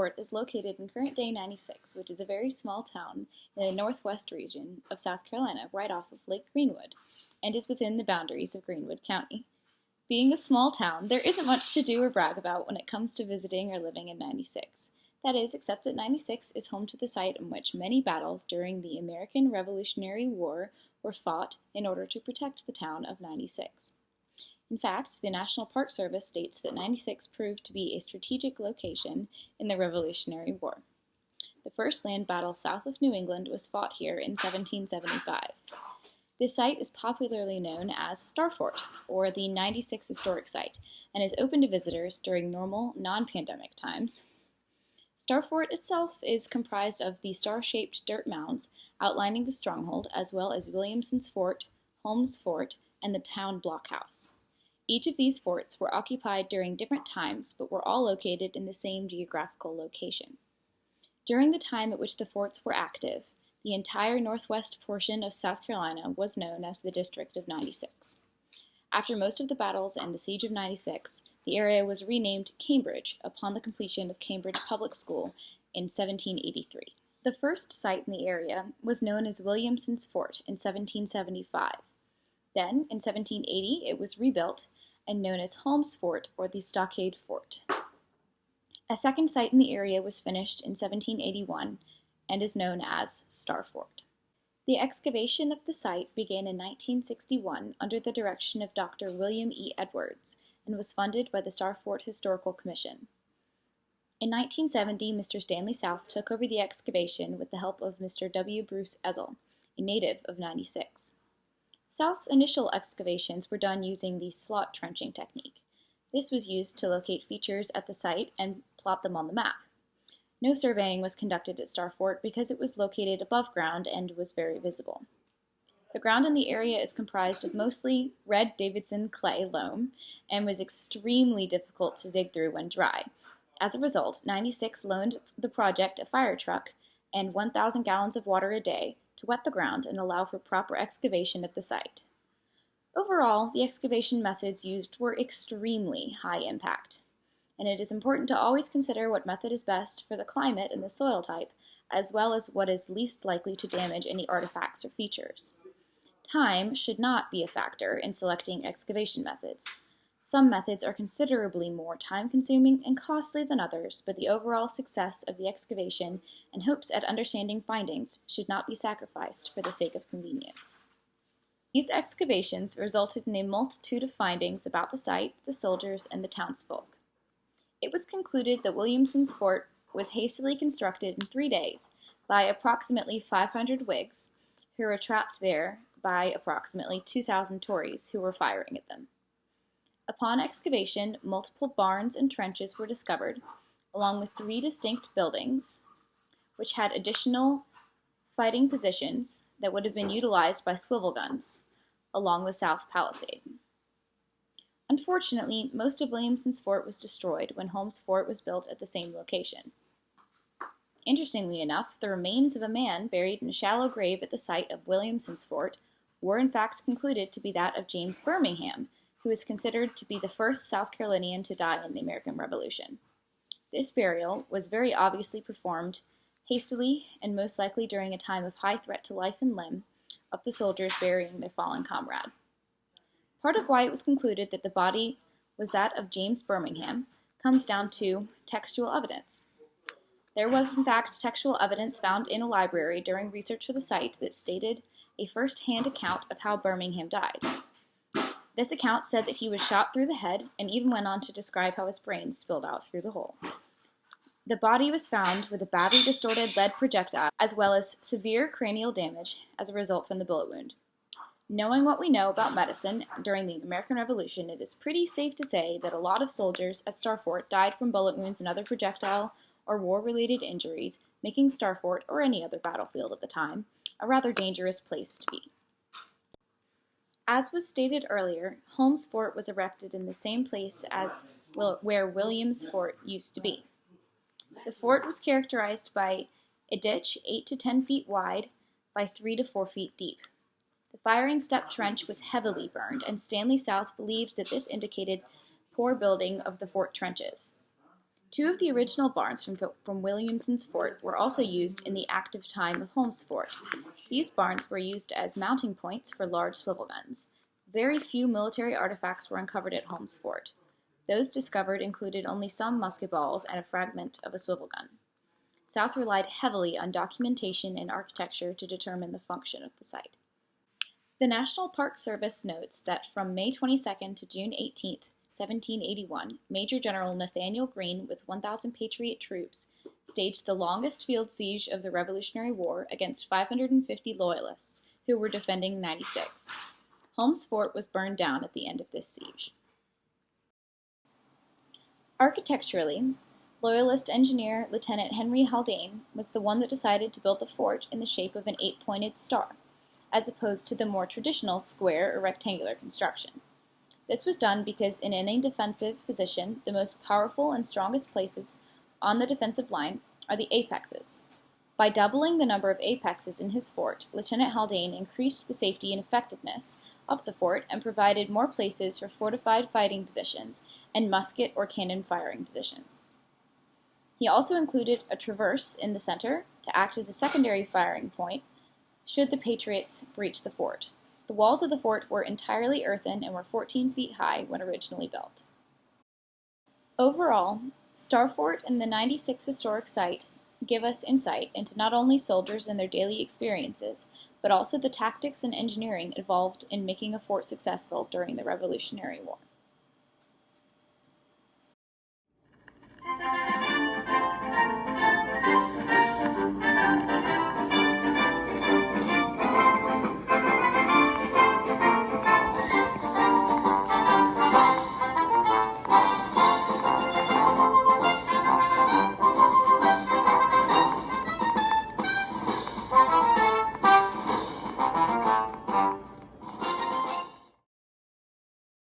Fort is located in current-day 96, which is a very small town in the northwest region of South Carolina, right off of Lake Greenwood, and is within the boundaries of Greenwood County. Being a small town, there isn't much to do or brag about when it comes to visiting or living in 96. That is, except that 96 is home to the site in which many battles during the American Revolutionary War were fought in order to protect the town of 96. In fact, the National Park Service states that 96 proved to be a strategic location in the Revolutionary War. The first land battle south of New England was fought here in 1775. This site is popularly known as Star Fort, or the 96 Historic Site, and is open to visitors during normal, non-pandemic times. Star Fort itself is comprised of the star-shaped dirt mounds outlining the stronghold, as well as Williamson's Fort, Holmes Fort, and the town blockhouse. Each of these forts were occupied during different times, but were all located in the same geographical location. During the time at which the forts were active, the entire northwest portion of South Carolina was known as the District of 96. After most of the battles and the Siege of 96, the area was renamed Cambridge upon the completion of Cambridge Public School in 1783. The first site in the area was known as Williamson's Fort in 1775. Then, in 1780, it was rebuilt and known as Holmes Fort, or the Stockade Fort. A second site in the area was finished in 1781 and is known as Star Fort. The excavation of the site began in 1961 under the direction of Dr. William E. Edwards and was funded by the Star Fort Historical Commission. In 1970, Mr. Stanley South took over the excavation with the help of Mr. W. Bruce Ezel, a native of 96. South's initial excavations were done using the slot trenching technique. This was used to locate features at the site and plot them on the map. No surveying was conducted at Star Fort because it was located above ground and was very visible. The ground in the area is comprised of mostly red Davidson clay loam and was extremely difficult to dig through when dry. As a result, 96 loaned the project a fire truck and 1,000 gallons of water a day to wet the ground and allow for proper excavation of the site. Overall, the excavation methods used were extremely high impact, and it is important to always consider what method is best for the climate and the soil type, as well as what is least likely to damage any artifacts or features. Time should not be a factor in selecting excavation methods. Some methods are considerably more time-consuming and costly than others, but the overall success of the excavation and hopes at understanding findings should not be sacrificed for the sake of convenience. These excavations resulted in a multitude of findings about the site, the soldiers, and the townsfolk. It was concluded that Williamson's Fort was hastily constructed in 3 days by approximately 500 Whigs, who were trapped there by approximately 2,000 Tories who were firing at them. Upon excavation, multiple barns and trenches were discovered, along with 3 distinct buildings, which had additional fighting positions that would have been utilized by swivel guns along the south palisade. Unfortunately, most of Williamson's Fort was destroyed when Holmes Fort was built at the same location. Interestingly enough, the remains of a man buried in a shallow grave at the site of Williamson's Fort were in fact concluded to be that of James Birmingham, who is considered to be the first South Carolinian to die in the American Revolution. This burial was very obviously performed hastily and most likely during a time of high threat to life and limb of the soldiers burying their fallen comrade. Part of why it was concluded that the body was that of James Birmingham comes down to textual evidence. There was, in fact, textual evidence found in a library during research for the site that stated a first-hand account of how Birmingham died. This account said that he was shot through the head and even went on to describe how his brains spilled out through the hole. The body was found with a badly distorted lead projectile, as well as severe cranial damage as a result from the bullet wound. Knowing what we know about medicine during the American Revolution, it is pretty safe to say that a lot of soldiers at Star Fort died from bullet wounds and other projectile or war-related injuries, making Star Fort, or any other battlefield at the time, a rather dangerous place to be. As was stated earlier, Holmes Fort was erected in the same place as where Williams Fort used to be. The fort was characterized by a ditch 8 to 10 feet wide by 3 to 4 feet deep. The firing step trench was heavily burned, and Stanley South believed that this indicated poor building of the fort trenches. Two of the original barns from Williamson's fort were also used in the active time of Holmes Fort. These barns were used as mounting points for large swivel guns. Very few military artifacts were uncovered at Holmes Fort. Those discovered included only some musket balls and a fragment of a swivel gun. South relied heavily on documentation and architecture to determine the function of the site. The National Park Service notes that from May 22nd to June 18th, 1781, Major General Nathaniel Greene with 1,000 Patriot troops staged the longest field siege of the Revolutionary War against 550 Loyalists, who were defending 96. Holmes Fort was burned down at the end of this siege. Architecturally, Loyalist engineer Lieutenant Henry Haldane was the one that decided to build the fort in the shape of an 8-pointed star, as opposed to the more traditional square or rectangular construction. This was done because in any defensive position, the most powerful and strongest places on the defensive line are the apexes. By doubling the number of apexes in his fort, Lieutenant Haldane increased the safety and effectiveness of the fort and provided more places for fortified fighting positions and musket or cannon firing positions. He also included a traverse in the center to act as a secondary firing point should the Patriots breach the fort. The walls of the fort were entirely earthen and were 14 feet high when originally built. Overall, Star Fort and the 96 historic site give us insight into not only soldiers and their daily experiences, but also the tactics and engineering involved in making a fort successful during the Revolutionary War.